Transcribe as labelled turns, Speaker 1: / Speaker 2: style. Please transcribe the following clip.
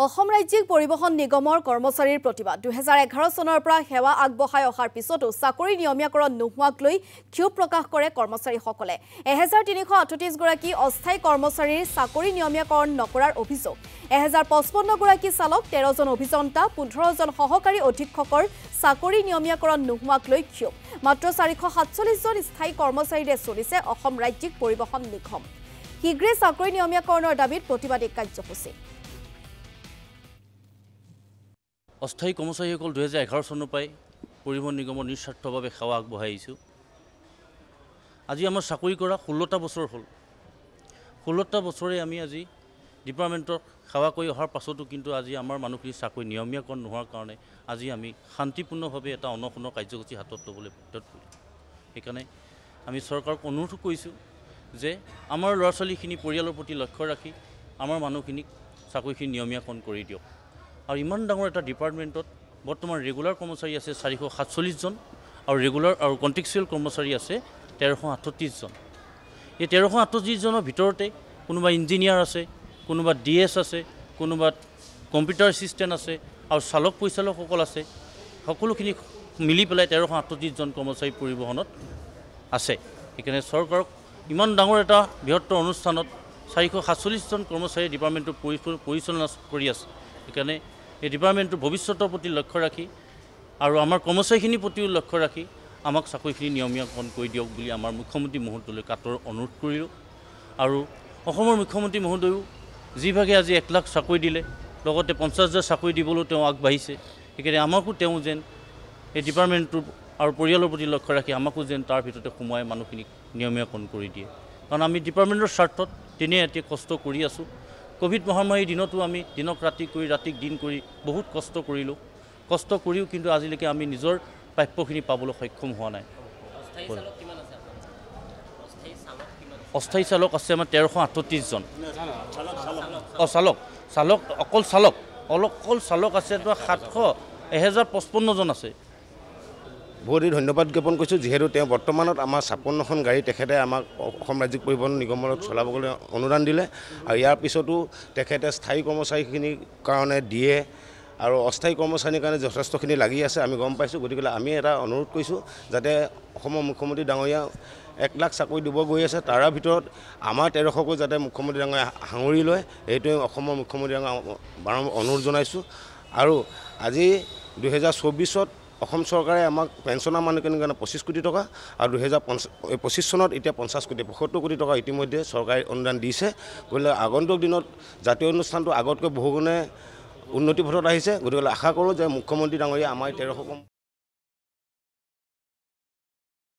Speaker 1: অসম ৰাজ্যিক পৰিবহণ নিগমৰ কৰ্মচাৰীৰ প্ৰতিবাদ 2011 চনৰ পৰা সেৱা আগবঢ়াই অহাৰ পিছতো চাকৰি নিয়মীয়াকৰণ নোহোৱাক লৈ ক্ষোভ প্ৰকাশ কৰে কৰ্মচাৰীসকলে 1338 গৰাকী অস্থায়ী কৰ্মচাৰীৰ চাকৰি নিয়মীয়াকৰণ নকৰাৰ অভিযোগ 1055 গৰাকী চালক 13 জন অভিযন্তা 15 জন সহকাৰী অধীক্ষকৰ চাকৰি নিয়মীয়াকৰণ নোহোৱাক লৈ ক্ষোভ মাত্ৰ 447 জন স্থায়ী কৰ্মচাৰীৰে চলিছে অসম ৰাজ্যিক পৰিবহণ নিগম শীঘ্ৰে চাকৰি নিয়মীয়াকৰণৰ দাবীত প্ৰতিবাদী কাৰ্যসূচী
Speaker 2: অস্থায়ী কৰ্মচাৰীসকল 2011 চনৰ পৰাই পৰিবহণ নিগমৰ নিস্বাৰ্থভাৱে সেৱা আগবঢ়াই আহিছোঁ। আজি আমাৰ চাকৰি কৰা 16টা বছৰ হ'ল। 16টা বছৰে আমি আজি ডিপাৰ্টমেণ্টক সেৱা কৰি অহাৰ পাছতো কিন্তু আজি আমাৰ মানুহখিনি চাকৰি নিয়মীয়াকৰণ নোহোৱাৰ কাৰণে আজি আমি শান্তিপূৰ্ণভাৱে এটা অনশনৰ কাৰ্যসূচী হাতত ল'বলৈ বাধ্য কৰিলোঁ। সেইকাৰণে আমি চৰকাৰক অনুৰোধ কৰিছোঁ যে আমাৰ ল'ৰা ছোৱালীখিনি পৰিয়ালৰ প্ৰতি লক্ষ্য ৰাখি আমাৰ মানুহখিনিক চাকৰিখিনি নিয়মীয়াকৰণ কৰি দিয়ক। আৰু ইমান ডাঙৰ এটা ডিপাৰ্টমেণ্টত বৰ্তমান ৰেগুলাৰ কৰ্মচাৰী আছে 447 জন আৰু ৰেগুলাৰ আৰু কণ্ট্ৰেকচুৱেল কৰ্মচাৰী আছে 1338 জন। এই 1338 জনৰ ভিতৰতে কোনোবা ইঞ্জিনিয়াৰ আছে, কোনোবা DS আছে, কোনোবা কম্পিউটাৰ এছিষ্টেণ্ট আছে আৰু চালক পৰিচালকসকল আছে। সকলোখিনি মিলি পেলাই 1338 জন কৰ্মচাৰী পৰিবহণত আছে। সেইকাৰণে চৰকাৰক ইমান ডাঙৰ এটা বৃহত্তৰ অনুষ্ঠানত 447 জন কৰ্মচাৰী ডিপাৰ্টমেণ্টৰ পৰিচালনা কৰি আছে। সেইকাৰণে এই ডিপাৰ্টমেণ্টৰ ভৱিষ্যতৰ প্ৰতি লক্ষ্য ৰাখি আৰু আমাৰ কৰ্মচাৰীখিনিৰ প্ৰতিও লক্ষ্য ৰাখি আমাক চাকৰিখিনি নিয়মীয়াকৰণ কৰি দিয়ক বুলি আমাৰ মুখ্যমন্ত্ৰী মহোদয়লৈ কাতৰ অনুৰোধ কৰিলোঁ। আৰু অসমৰ মুখ্যমন্ত্ৰী মহোদয়ো যিভাগে আজি 1 লাখ চাকৰি দিলে লগতে 50,000 চাকৰি দিবলৈও তেওঁ আগবাঢ়িছে। সেইকাৰণে আমাকো তেওঁ যেন এই ডিপাৰ্টমেণ্টটোৰ আৰু পৰিয়ালৰ প্ৰতি লক্ষ্য ৰাখি আমাকো যেন তাৰ ভিতৰতে সোমোৱাই মানুহখিনিক নিয়মীয়াকৰণ কৰি দিয়ে। কাৰণ আমি ডিপাৰ্টমেণ্টৰ স্বাৰ্থত দিনে ৰাতিয়ে কষ্ট কৰি আছোঁ। কোভিড মহামাৰীৰ দিনতো আমি দিনক ৰাতি কৰি ৰাতিক দিন কৰি বহুত কষ্ট কৰিলোঁ। কষ্ট কৰিও কিন্তু আজিলৈকে আমি নিজৰ প্ৰাপ্যখিনি পাবলৈ সক্ষম হোৱা নাই। অস্থায়ী চালক আছে আমাৰ 1338 জন। অকল চালক আছে তো 1055 জন আছে।
Speaker 3: বহুত ধন্যবাদ জ্ঞাপন কৰিছোঁ যিহেতু তেওঁ বৰ্তমানত আমাৰ 56খন গাড়ী তেখেতে আমাক অসম ৰাজ্যিক পৰিবহণ নিগমৰ চলাবলৈ অনুদান দিলে আৰু ইয়াৰ পিছতো তেখেতে স্থায়ী কৰ্মচাৰীখিনিৰ কাৰণে দিয়ে আৰু অস্থায়ী কৰ্মচাৰীৰ কাৰণে যথেষ্টখিনি লাগি আছে আমি গম পাইছোঁ। গতিকে আমি এটা অনুৰোধ কৰিছোঁ যাতে অসমৰ মুখ্যমন্ত্ৰী ডাঙৰীয়া 1 লাখ চাকৰি দিব গৈ আছে তাৰ ভিতৰত আমাৰ 1300কো যাতে মুখ্যমন্ত্ৰী ডাঙৰীয়া সাঙুৰি লয় এইটোৱে অসমৰ মুখ্যমন্ত্ৰী ডাঙৰীয়াক বাৰম্বাৰ অনুৰোধ জনাইছোঁ। আৰু আজি 2024ত অসম চৰকাৰে আমাক পেঞ্চনাৰ মানুহখিনিৰ কাৰণে 25 কোটি টকা আৰু 2025 চনত এতিয়া 50 কোটি 75 কোটি টকা ইতিমধ্যে চৰকাৰে অনুদান দিছে। গতিকে আগন্তুক দিনত জাতীয় অনুষ্ঠানটো আগতকৈ বহুগুণে উন্নতি পথত আহিছে। গতিকে আশা কৰোঁ যে মুখ্যমন্ত্ৰী ডাঙৰীয়া আমাৰ 1300